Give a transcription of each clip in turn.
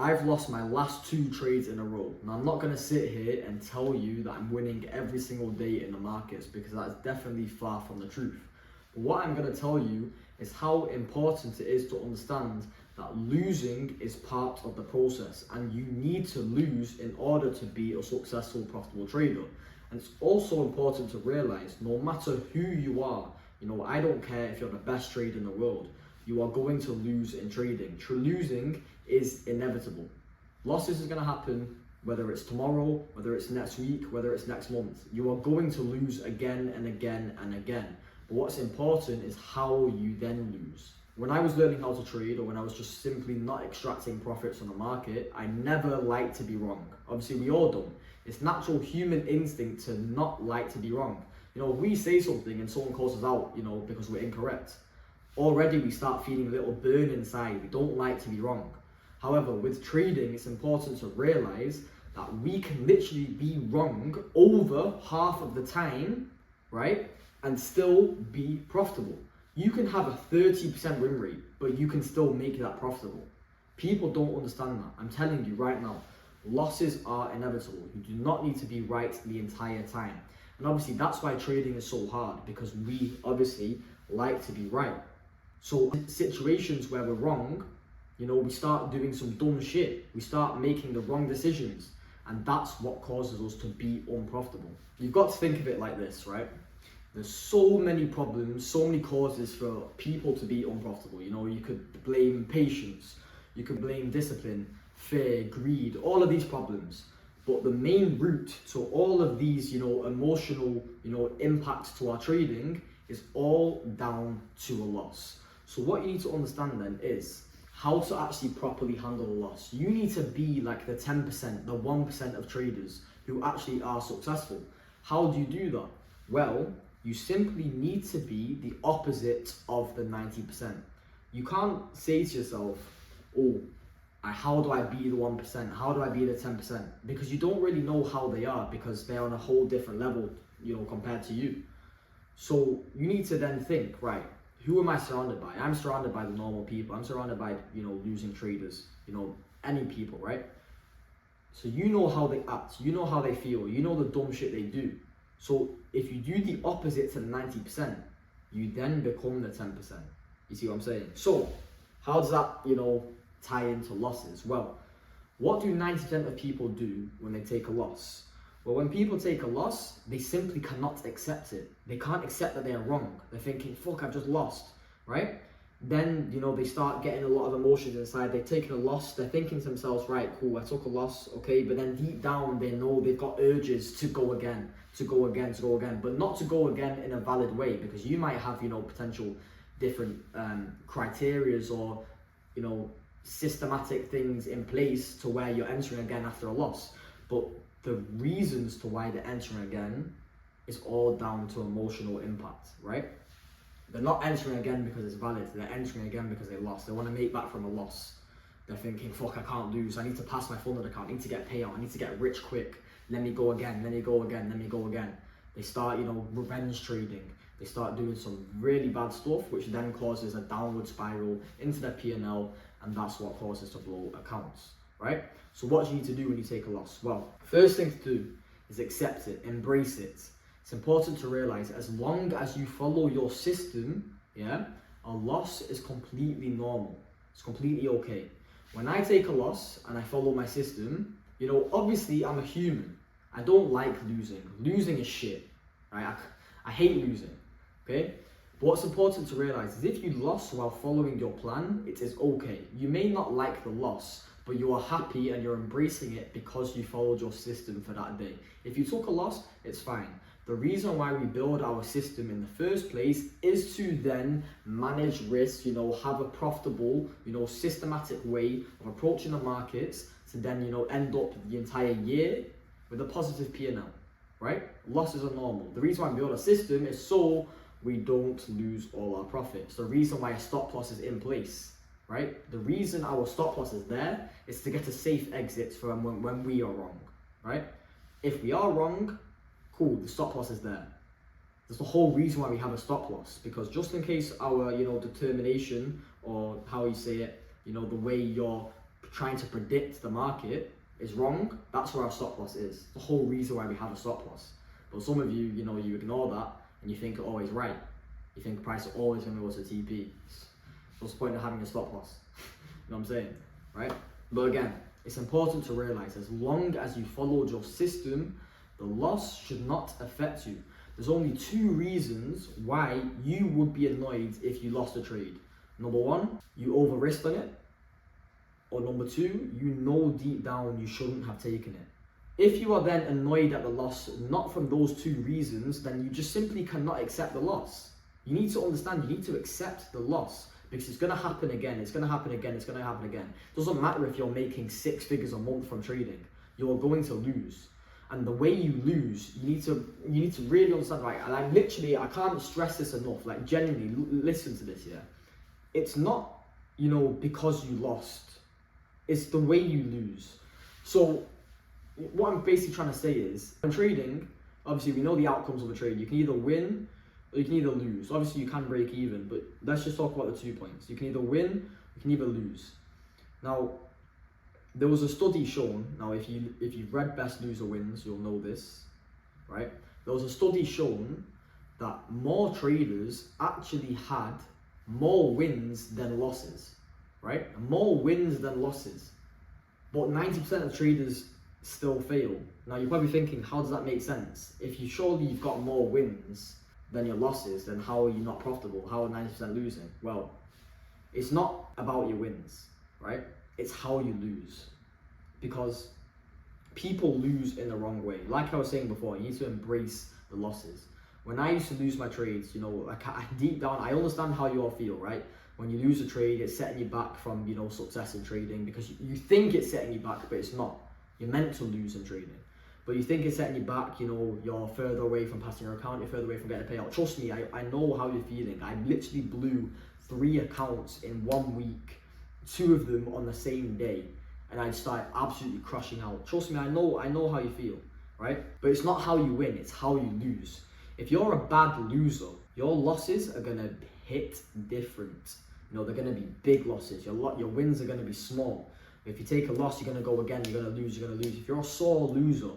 I've lost my last 2 trades in a row. Now, I'm not going to sit here and tell you that I'm winning every single day in the markets, because that is definitely far from the truth. But what I'm going to tell you is how important it is to understand that losing is part of the process, and you need to lose in order to be a successful, profitable trader. And it's also important to realize, no matter who you are, I don't care if you're the best trader in the world, you are going to lose in trading. Losing is inevitable. Losses is going to happen, whether it's tomorrow, whether it's next week, whether it's next month. You are going to lose again and again and again. But what's important is how you then lose. When I was learning how to trade, or when I was just simply not extracting profits from the market, I never liked to be wrong. Obviously, we all don't. It's natural human instinct to not like to be wrong. We say something and someone calls us out, because we're incorrect. Already we start feeling a little burn inside. We don't like to be wrong. However, with trading, it's important to realize that we can literally be wrong over half of the time, right? And still be profitable. You can have a 30% win rate, but you can still make that profitable. People don't understand that. I'm telling you right now, losses are inevitable. You do not need to be right the entire time. And obviously that's why trading is so hard, because we obviously like to be right. So in situations where we're wrong, we start doing some dumb shit. We start making the wrong decisions. And that's what causes us to be unprofitable. You've got to think of it like this, right? There's so many problems, so many causes for people to be unprofitable. You could blame patience, you could blame discipline, fear, greed, all of these problems. But the main root to all of these, emotional, impacts to our trading is all down to a loss. So what you need to understand then is how to actually properly handle a loss. You need to be like the 10%, the 1% of traders who actually are successful. How do you do that? Well, you simply need to be the opposite of the 90%. You can't say to yourself, how do I be the 1%? How do I be the 10%? Because you don't really know how they are, because they're on a whole different level, compared to you. So you need to then think, right, who am I surrounded by? I'm surrounded by the normal people. I'm surrounded by, losing traders, any people, right? So you know how they act, you know how they feel, you know the dumb shit they do. So if you do the opposite to the 90%, you then become the 10%. You see what I'm saying? So how does that, tie into losses? Well, what do 90% of people do when they take a loss? Well, when people take a loss, they simply cannot accept it. They can't accept that they're wrong. They're thinking, fuck, I've just lost, right? Then, they start getting a lot of emotions inside. They've taken a loss. They're thinking to themselves, right, cool, I took a loss, okay. But then deep down, they know they've got urges to go again, but not to go again in a valid way, because you might have, potential different criterias or, systematic things in place to where you're entering again after a loss. But the reasons to why they're entering again is all down to emotional impact, right? They're not entering again because it's valid. They're entering again because they lost. They want to make back from a loss. They're thinking, fuck, I can't lose. I need to pass my funded account. I need to get payout. I need to get rich quick. Let me go again. Let me go again. Let me go again. They start, revenge trading. They start doing some really bad stuff, which then causes a downward spiral into their P&L, and that's what causes to blow accounts, right? So what do you need to do when you take a loss? Well, first thing to do is accept it, embrace it. It's important to realize, as long as you follow your system, a loss is completely normal. It's completely okay. When I take a loss and I follow my system, obviously I'm a human. I don't like losing. Losing is shit, right? I hate losing, okay? But what's important to realize is if you lost while following your plan, it is okay. You may not like the loss, but you are happy and you're embracing it because you followed your system for that day. If you took a loss, it's fine. The reason why we build our system in the first place is to then manage risk, have a profitable, systematic way of approaching the markets to then, end up the entire year with a positive P&L, right? Losses are normal. The reason why we build a system is so we don't lose all our profits. The reason why a stop loss is in place, right? The reason our stop loss is there is to get a safe exit from when we are wrong, right? If we are wrong, cool, the stop loss is there. That's the whole reason why we have a stop loss, because just in case our, determination, or how you say it, the way your trying to predict the market is wrong, that's where our stop loss is. The whole reason why we have a stop loss. But some of you, you ignore that and you think it's always right. You think the price is always going to go to TP. What's the point of having a stop loss? You know what I'm saying, right? But again, it's important to realize as long as you followed your system, the loss should not affect you. There's only two reasons why you would be annoyed if you lost a trade. Number one, you over risked on it. Or number two, you know deep down you shouldn't have taken it. If you are then annoyed at the loss, not from those two reasons, then you just simply cannot accept the loss. You need to understand, you need to accept the loss because it's going to happen again, it's going to happen again, it's going to happen again. It doesn't matter if you're making 6 figures a month from trading, you're going to lose. And the way you lose, you need to really understand, right? And I can't stress this enough, like genuinely listen to this, yeah? It's not, because you lost. It's the way you lose. So what I'm basically trying to say is, in trading, obviously we know the outcomes of a trade. You can either win or you can either lose. Obviously you can break even, but let's just talk about the 2 points. You can either win, you can either lose. Now, there was a study shown, now if you've read Best Loser Wins, you'll know this, right? There was a study shown that more traders actually had more wins than losses, right? More wins than losses. But 90% of traders still fail. Now you're probably thinking, how does that make sense? If you've got more wins than your losses, then how are you not profitable? How are 90% losing? Well, it's not about your wins, right? It's how you lose. Because people lose in the wrong way. Like I was saying before, you need to embrace the losses. When I used to lose my trades, deep down, I understand how you all feel, right? When you lose a trade, it's setting you back from, success in trading because you think it's setting you back, but it's not. You're meant to lose in trading. But you think it's setting you back, you're further away from passing your account, you're further away from getting a payout. Trust me, I know how you're feeling. I literally blew 3 accounts in 1 week, 2 of them on the same day. And I started absolutely crushing out. Trust me, I know how you feel, right? But it's not how you win, it's how you lose. If you're a bad loser, your losses are gonna hit different. They're gonna be big losses. Your wins are gonna be small. If you take a loss, you're gonna go again, you're gonna lose. If you're a sore loser,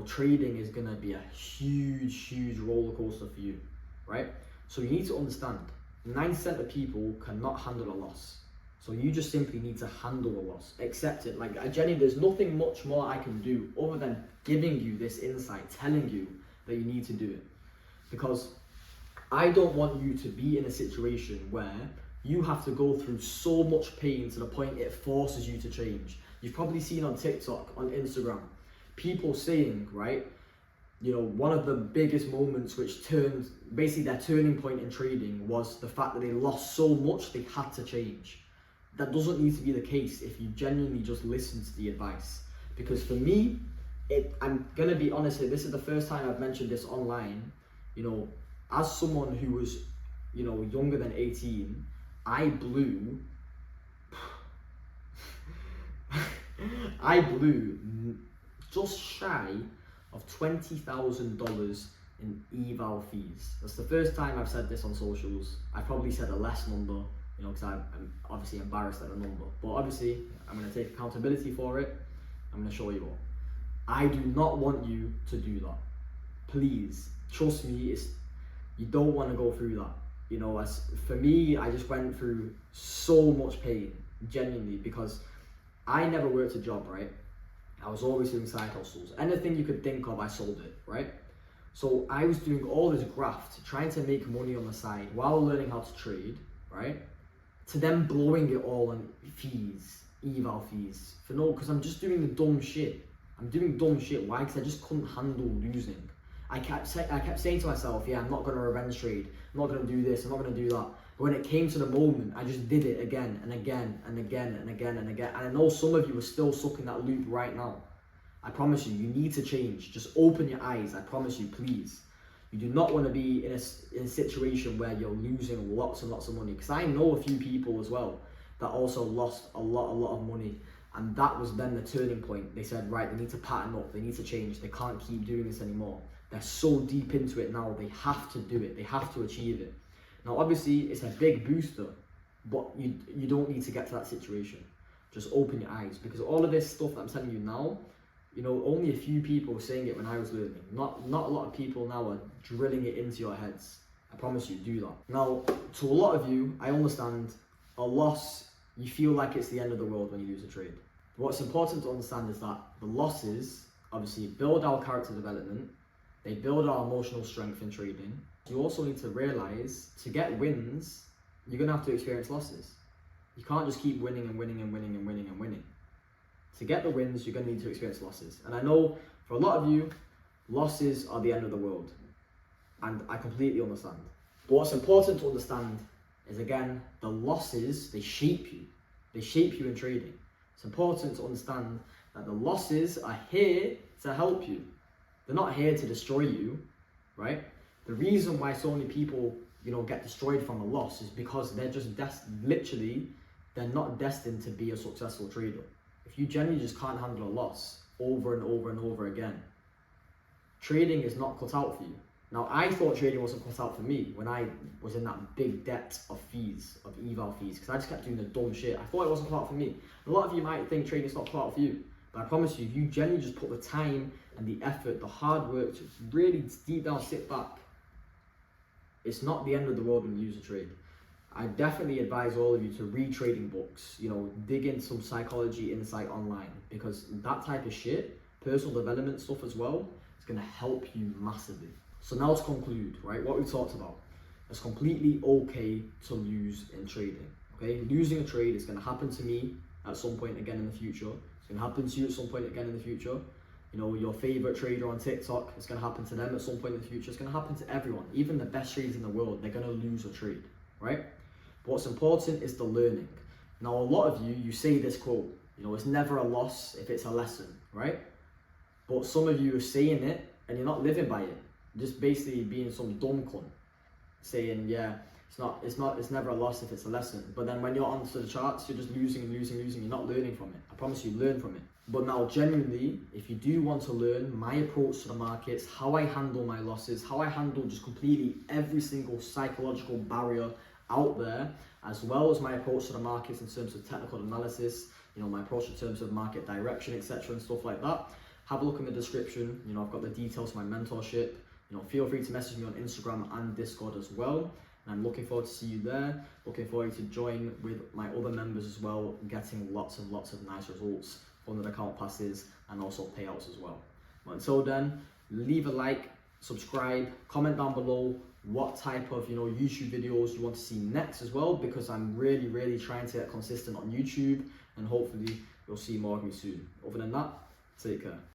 trading is gonna be a huge roller coaster for you, right? So you need to understand, 90% of people cannot handle a loss. So you just simply need to handle a loss, accept it. There's nothing much more I can do other than giving you this insight, telling you that you need to do it. Because I don't want you to be in a situation where you have to go through so much pain to the point it forces you to change. You've probably seen on TikTok, on Instagram, people saying, right, one of the biggest moments which turned, basically their turning point in trading was the fact that they lost so much they had to change. That doesn't need to be the case if you genuinely just listen to the advice. Because for me, I'm gonna be honest here, this is the first time I've mentioned this online. As someone who was, younger than 18, I blew just shy of $20,000 in eval fees. That's the first time I've said this on socials. I probably said a less number, because I'm obviously embarrassed at the number. But obviously, I'm going to take accountability for it. I'm going to show you all. I do not want you to do that. Please, trust me, you don't want to go through that. For me, I just went through so much pain, genuinely, because I never worked a job, right? I was always doing side hustles. Anything you could think of, I sold it, right? So I was doing all this graft, trying to make money on the side while learning how to trade, right? To them blowing it all on fees, eval fees. Because I'm just doing the dumb shit. I'm doing dumb shit. Why? Because I just couldn't handle losing. I kept saying to myself, yeah, I'm not going to revenge trade. I'm not going to do this. I'm not going to do that. But when it came to the moment, I just did it again and again and again and again and again. And I know some of you are still stuck in that loop right now. I promise you, you need to change. Just open your eyes. I promise you, please. You do not want to be in a situation where you're losing lots and lots of money. Because I know a few people as well that also lost a lot of money. And that was then the turning point. They said, right, they need to pattern up. They need to change. They can't keep doing this anymore. They're so deep into it now. They have to do it. They have to achieve it. Now, obviously, it's a big booster, but you don't need to get to that situation. just open your eyes, because all of this stuff that I'm telling you now, you know, only a few people were saying it when I was learning. Not a lot of people now are drilling it into your heads. I promise you, do that. Now, to a lot of you, I understand a loss, you feel like it's the end of the world when you lose a trade. What's important to understand is that the losses obviously build our character development, they build our emotional strength in trading. You also need to realize to get wins, you're gonna have to experience losses. You can't just keep winning and winning and winning and winning and winning. To get the wins, you're gonna need to experience losses. And I know for a lot of you, losses are the end of the world. And I completely understand. But what's important to understand is, again, the losses, they shape you. They shape you in trading. It's important to understand that the losses are here to help you. They're not here to destroy you, right? The reason why so many people, you know, get destroyed from a loss is because they're just literally, they're not destined to be a successful trader. If you generally just can't handle a loss over and over and over again, trading is not cut out for you. Now, I thought trading wasn't cut out for me when I was in that big debt of fees, of eval fees, because I just kept doing the dumb shit. I thought it wasn't cut out for me. A lot of you might think trading's not cut out for you, but I promise you, if you generally just put the time and the effort, the hard work to really deep down sit back, it's not the end of the world when you lose a trade. I definitely advise all of you to read trading books, you know, dig in some psychology insight online, because that type of shit, personal development stuff as well, is going to help you massively. So now to conclude, right, what we talked about, it's completely okay to lose in trading, okay? Losing a trade is going to happen to me at some point again in the future. It's going to happen to you at some point again in the future. You know, your favorite trader on TikTok, it's going to happen to them at some point in the future. It's going to happen to everyone. Even the best traders in the world, they're going to lose a trade, right? But what's important is the learning. Now, a lot of you say this quote, you know, it's never a loss if it's a lesson, right? But some of you are saying it and you're not living by it. Just basically being some dumb cunt, saying, yeah, it's never a loss if it's a lesson. But then when you're onto the charts, you're just losing and losing, you're not learning from it. I promise you, learn from it. But now, genuinely, if you do want to learn my approach to the markets, how I handle my losses, how I handle just completely every single psychological barrier out there, as well as my approach to the markets in terms of technical analysis, you know, my approach in terms of market direction, etc., and stuff like that, have a look in the description. You know, I've got the details for my mentorship. You know, feel free to message me on Instagram and Discord as well. And I'm looking forward to see you there. Looking forward to join with my other members as well, getting lots of nice results, funded account passes, and also payouts as well. But until then, leave a like, subscribe, comment down below what type of, you know, YouTube videos you want to see next as well, because I'm really trying to get consistent on YouTube, and hopefully you'll see more of me soon. Other than that, take care.